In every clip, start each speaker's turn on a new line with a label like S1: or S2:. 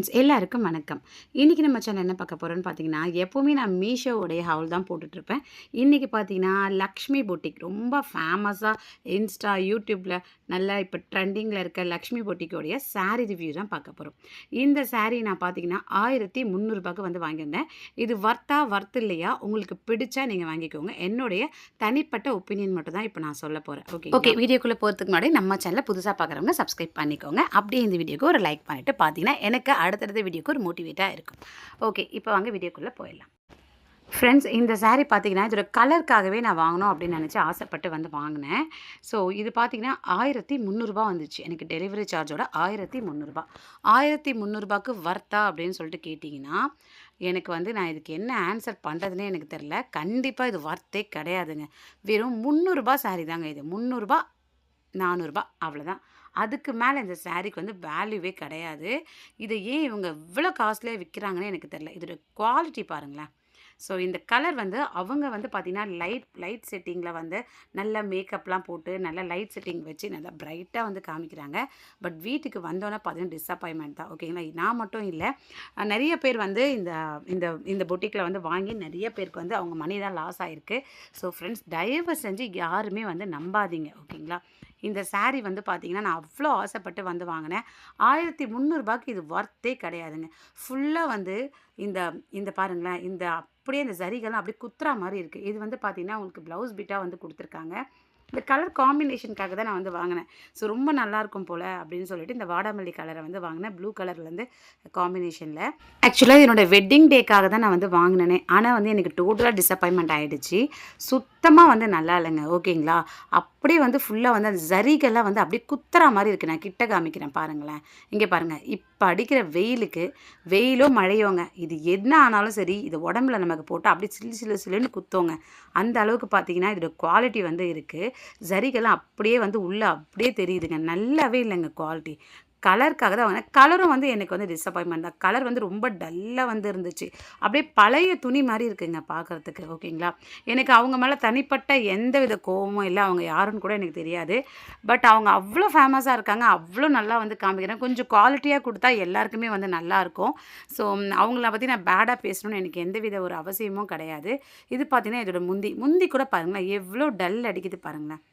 S1: Friends எல்லாருக்கும் வணக்கம். இன்றைக்கி நம்ம சேனல் என்ன பார்க்க போகிறோன்னு பார்த்தீங்கன்னா, எப்போவுமே நான் மீஷோவுடைய ஹவுல் தான் போட்டுட்ருப்பேன். இன்றைக்கி பார்த்தீங்கன்னா, லக்ஷ்மி பொட்டிக் ரொம்ப ஃபேமஸாக இன்ஸ்டா, யூடியூப்பில் நல்லா இப்போ ட்ரெண்டிங்கில் இருக்க லக்ஷ்மி பொட்டிக்கோடைய சாரீ ரிவ்யூ தான் பார்க்க போகிறோம். இந்த சாரீ நான் பார்த்தீங்கன்னா 1300 வந்து வாங்கியிருந்தேன். இது வர்த் இல்லையா, உங்களுக்கு பிடிச்சா நீங்கள் வாங்கிக்கோங்க. என்னுடைய தனிப்பட்ட ஒப்பீனியன் மட்டும் தான் இப்போ நான் சொல்ல போகிறேன். ஓகே வீடியோக்குள்ளே போகிறதுக்கு முன்னாடி நம்ம சேனலை புதுசாக பார்க்குறவங்க சப்ஸ்கிரைப் பண்ணிக்கோங்க. அப்படியே இந்த வீடியோக்கு ஒரு லைக் பண்ணிவிட்டு பார்த்தீங்கன்னா எனக்கு அடுத்தடுத்த வீடியோக்கு ஒரு மோட்டிவேட்டாக இருக்கும். ஓகே, இப்போ வாங்க வீடியோக்குள்ளே போயிடலாம். ஃப்ரெண்ட்ஸ், இந்த சாரீ பார்த்தீங்கன்னா இதோட கலருக்காகவே நான் வாங்கணும் அப்படின்னு நினச்சி ஆசைப்பட்டு வந்து வாங்கினேன். ஸோ இது பார்த்தீங்கன்னா 1300 வந்துச்சு. எனக்கு டெலிவரி சார்ஜோட 1300. 1300க்கு வர்த்தா அப்படின்னு சொல்லிட்டு கேட்டிங்கன்னா, எனக்கு வந்து நான் இதுக்கு என்ன ஆன்சர் பண்ணுறதுனே எனக்கு தெரில. கண்டிப்பாக இது வர்த்தே கிடையாதுங்க. வெறும் 300 சாரீ தாங்க இது. 300 400 அவ்வளோதான். அதுக்கு மேலே இந்த சாரீக்கு வந்து வேல்யூவே கிடையாது. இதை ஏன் இவங்க இவ்வளோ காஸ்ட்லியாக விற்கிறாங்கன்னு எனக்கு தெரில. இதோட குவாலிட்டி பாருங்களேன். ஸோ இந்த கலர் வந்து அவங்க வந்து பார்த்திங்கன்னா லைட் செட்டிங்கில் வந்து நல்ல மேக்கப்லாம் போட்டு நல்லா லைட் செட்டிங் வச்சு நல்லா பிரைட்டாக வந்து காமிக்கிறாங்க. பட் வீட்டுக்கு வந்தோன்னே பார்த்தீங்கன்னா டிஸப்பாயின்மெண்ட் தான். ஓகேங்களா, நான் மட்டும் இல்லை, நிறைய பேர் வந்து இந்த இந்த இந்த பொட்டிக்கில் வந்து வாங்கி நிறைய பேருக்கு வந்து அவங்க மணி தான் லாஸ் ஆகிருக்கு. ஸோ ஃப்ரெண்ட்ஸ், தயவு செஞ்சு யாருமே வந்து நம்பாதீங்க. ஓகேங்களா, இந்த சாரீ வந்து பார்த்திங்கன்னா நான் அவ்வளோ ஆசைப்பட்டு வந்து வாங்கினேன். 1300 இது வர்த்தே கிடையாதுங்க. ஃபுல்லாக வந்து இந்த இந்த பாருங்களேன், இந்த அப்படியே இந்த சரிகள்லாம் அப்படியே குத்துறா மாதிரி இருக்குது. இது வந்து பார்த்திங்கன்னா உங்களுக்கு ப்ளவுஸ் பிட்டாக வந்து கொடுத்துருக்காங்க. இந்த கலர் காம்பினேஷனுக்காக தான் நான் வந்து வாங்கினேன். ஸோ ரொம்ப நல்லாயிருக்கும் போல் அப்படின்னு சொல்லிட்டு இந்த வாடாமல்லி கலரை வந்து வாங்கினேன், ப்ளூ கலர்லேருந்து காம்பினேஷனில். ஆக்சுவலாக என்னோடய வெட்டிங் டேக்காக தான் நான் வந்து வாங்கினேனே. ஆனால் வந்து எனக்கு டோட்டலாக டிஸப்பாயின்மெண்ட் ஆகிடுச்சு. சுத்தமாக வந்து நல்லா இல்லைங்க. ஓகேங்களா, அப்படியே வந்து ஃபுல்லாக வந்து அந்த சரிகள்லாம் வந்து அப்படியே குத்துறா மாதிரி இருக்குது. நான் கிட்ட காமிக்கிறேன் பாருங்களேன். இங்கே பாருங்கள், இப்போ அடிக்கிற வெயிலோ மழையோங்க, இது என்ன ஆனாலும் சரி, இது உடம்புல நமக்கு போட்டால் அப்படியே சில்லுன்னு குத்தோங்க. அந்த அளவுக்கு பார்த்தீங்கன்னா இதோட குவாலிட்டி வந்து இருக்குது. சரிகள்லாம் அப்படியே வந்து உள்ளே அப்படியே தெரியுதுங்க. நல்லாவே இல்லைங்க குவாலிட்டி. கலருக்காக தான் வாங்கினேன். கலரும் வந்து எனக்கு வந்து டிஸப்பாயின்மெண்ட் தான். கலர் வந்து ரொம்ப டல்லாக வந்து இருந்துச்சு. அப்படியே பழைய துணி மாதிரி இருக்குங்க பார்க்குறதுக்கு. ஓகேங்களா, எனக்கு அவங்க மேலே தனிப்பட்ட எந்த வித கோவமும் இல்லை. அவங்க யாருன்னு கூட எனக்கு தெரியாது. பட் அவங்க அவ்வளோ ஃபேமஸாக இருக்காங்க, அவ்வளோ நல்லா வந்து காமிக்கிறேன். கொஞ்சம் குவாலிட்டியாக கொடுத்தா எல்லாருக்குமே வந்து நல்லாயிருக்கும். ஸோ அவங்கள பற்றி நான் பேடாக பேசணும்னு எனக்கு எந்த வித ஒரு அவசியமும் கிடையாது. இது பார்த்தீங்கன்னா இதோட முந்தி கூட பாருங்களேன், எவ்வளோ டல் அடிக்குது பாருங்களேன்.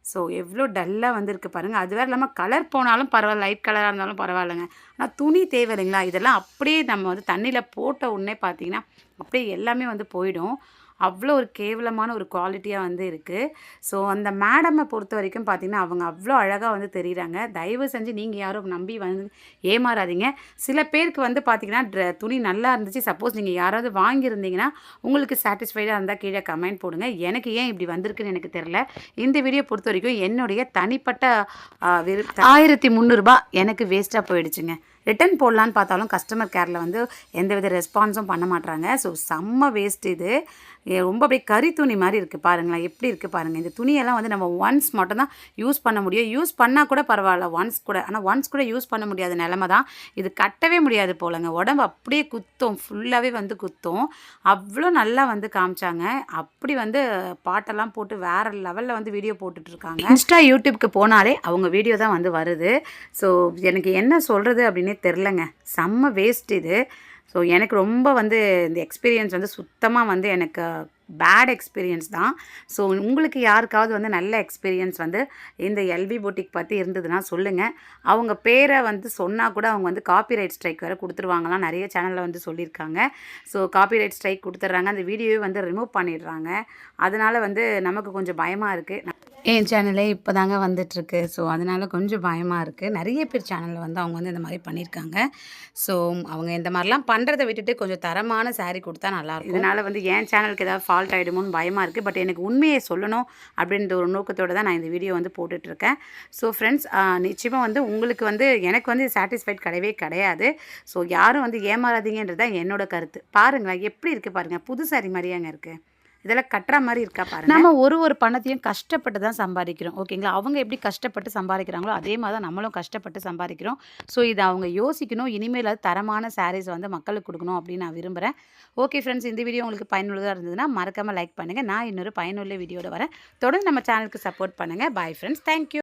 S1: ஸோ எவ்வளோ டல்லாக வந்துருக்கு பாருங்கள். அது வேறு இல்லாமல் கலர் போனாலும் பரவாயில்ல, லைட் கலராக இருந்தாலும் பரவாயில்லைங்க. ஆனால் துணி தேவை இல்லைங்களா, இதெல்லாம் அப்படியே நம்ம வந்து தண்ணியில் போட்ட உடனே பார்த்திங்கன்னா அப்படியே எல்லாமே வந்து போயிடும். அவ்வளோ ஒரு கேவலமான ஒரு குவாலிட்டியாக வந்து இருக்குது. ஸோ அந்த மேடமை பொறுத்த வரைக்கும் பார்த்திங்கன்னா அவங்க அவ்வளோ அழகாக வந்து தெரியுறாங்க. தயவு செஞ்சு நீங்கள் யாரும் நம்பி வந்து ஏமாறாதீங்க. சில பேருக்கு வந்து பார்த்திங்கன்னா துணி நல்லா இருந்துச்சு. சப்போஸ் நீங்கள் யாராவது வாங்கியிருந்தீங்கன்னா உங்களுக்கு சாட்டிஸ்ஃபைடாக இருந்தால் கீழே கமெண்ட் போடுங்க. எனக்கு ஏன் இப்படி வந்திருக்குன்னு எனக்கு தெரில. இந்த வீடியோ பொறுத்த வரைக்கும் என்னுடைய தனிப்பட்ட 1300 எனக்கு வேஸ்ட்டாக போயிடுச்சுங்க. ரிட்டன் போடலான்னு பார்த்தாலும் கஸ்டமர் கேரில் வந்து எந்தவித ரெஸ்பான்ஸும் பண்ண மாட்டாங்க. ஸோ செம்ம வேஸ்ட் இது. ரொம்ப அப்படியே கறி துணி மாதிரி இருக்குது பாருங்களேன், எப்படி இருக்குது பாருங்கள். இந்த துணியெல்லாம் வந்து நம்ம ஒன்ஸ் மட்டும் தான் யூஸ் பண்ண முடியும். யூஸ் பண்ணால் கூட பரவாயில்ல, ஒன்ஸ் கூட யூஸ் பண்ண முடியாத நிலமை தான். இது கட்டவே முடியாது போலங்க. உடம்பு அப்படியே குத்தும், ஃபுல்லாகவே வந்து குத்தும். அவ்வளோ நல்லா வந்து காமிச்சாங்க. அப்படி வந்து பாட்டெல்லாம் போட்டு வேறு லெவலில் வந்து வீடியோ போட்டுட்ருக்காங்க. இன்ஸ்டா, யூடியூப்க்கு போனாலே அவங்க வீடியோ தான் வந்து வருது. ஸோ எனக்கு என்ன சொல்கிறது அப்படின்னே தெரிலங்க. செம்ம வேஸ்ட் இது. ஸோ எனக்கு ரொம்ப வந்து இந்த எக்ஸ்பீரியன்ஸ் வந்து சுத்தமாக வந்து எனக்கு பேட் எக்ஸ்பீரியன்ஸ் தான். ஸோ உங்களுக்கு யாருக்காவது வந்து நல்ல எக்ஸ்பீரியன்ஸ் வந்து இந்த எல்வி பொட்டிக் பற்றி இருந்ததுன்னா சொல்லுங்கள். அவங்க பேரை வந்து சொன்னால் கூட அவங்க வந்து காப்பிரைட் ஸ்ட்ரைக் வேறு கொடுத்துருவாங்களாம், நிறைய சேனலில் வந்து சொல்லியிருக்காங்க. ஸோ காப்பிரைட் ஸ்ட்ரைக் கொடுத்துட்றாங்க, அந்த வீடியோவே வந்து ரிமூவ் பண்ணிடுறாங்க. அதனால் வந்து நமக்கு கொஞ்சம் பயமாக இருக்குது. என் சேனலே இப்போ தாங்க வந்துட்டுருக்கு. ஸோ அதனால் கொஞ்சம் பயமாக இருக்குது. நிறைய பேர் சேனலில் வந்து அவங்க வந்து இந்த மாதிரி பண்ணியிருக்காங்க. ஸோ அவங்க இந்த மாதிரிலாம் பண்ணுறதை விட்டுட்டு கொஞ்சம் தரமான சாரீ கொடுத்தா நல்லாயிருக்கும். இதனால் வந்து என் சேனலுக்கு ஏதாவது ஃபால்ட் ஆகிடுமோன்னு பயமாக இருக்குது. பட் எனக்கு உண்மையை சொல்லணும் அப்படின்ற ஒரு நோக்கத்தோடு தான் நான் இந்த வீடியோ வந்து போட்டுட்ருக்கேன். ஸோ ஃப்ரெண்ட்ஸ், நிச்சயமாக வந்து உங்களுக்கு வந்து எனக்கு வந்து சாட்டிஸ்ஃபைட் கிடையவே கிடையாது. ஸோ யாரும் வந்து ஏமாறாதீங்கன்றது தான் என்னோடய கருத்து. பாருங்களேன் எப்படி இருக்குது பாருங்கள், புது சாரீ மாதிரியாங்க இருக்குது. இதெல்லாம் கட்டுற மாதிரி இருக்கா பாருங்க. நம்ம ஒரு பணத்தையும் கஷ்டப்பட்டு தான் சம்பாதிக்கிறோம். ஓகேங்களா, அவங்க எப்படி கஷ்டப்பட்டு சம்பாதிக்கிறாங்களோ அதே மாதிரி தான் நம்மளும் கஷ்டப்பட்டு சம்பாதிக்கிறோம். ஸோ இதை அவங்க யோசிக்கணும். இனிமேல் அது தரமான சாரீஸ் வந்து மக்களுக்கு கொடுக்கணும் அப்படின்னு நான் விரும்புகிறேன். ஓகே ஃப்ரெண்ட்ஸ், இந்த வீடியோ உங்களுக்கு பயனுள்ளதாக இருந்ததுன்னா மறக்காமல் லைக் பண்ணுங்கள். நான் இன்னொரு பயனுள்ள வீடியோட வரேன். தொடர்ந்து நம்ம சேனலுக்கு சப்போர்ட் பண்ணுங்கள். Bye friends, thank you.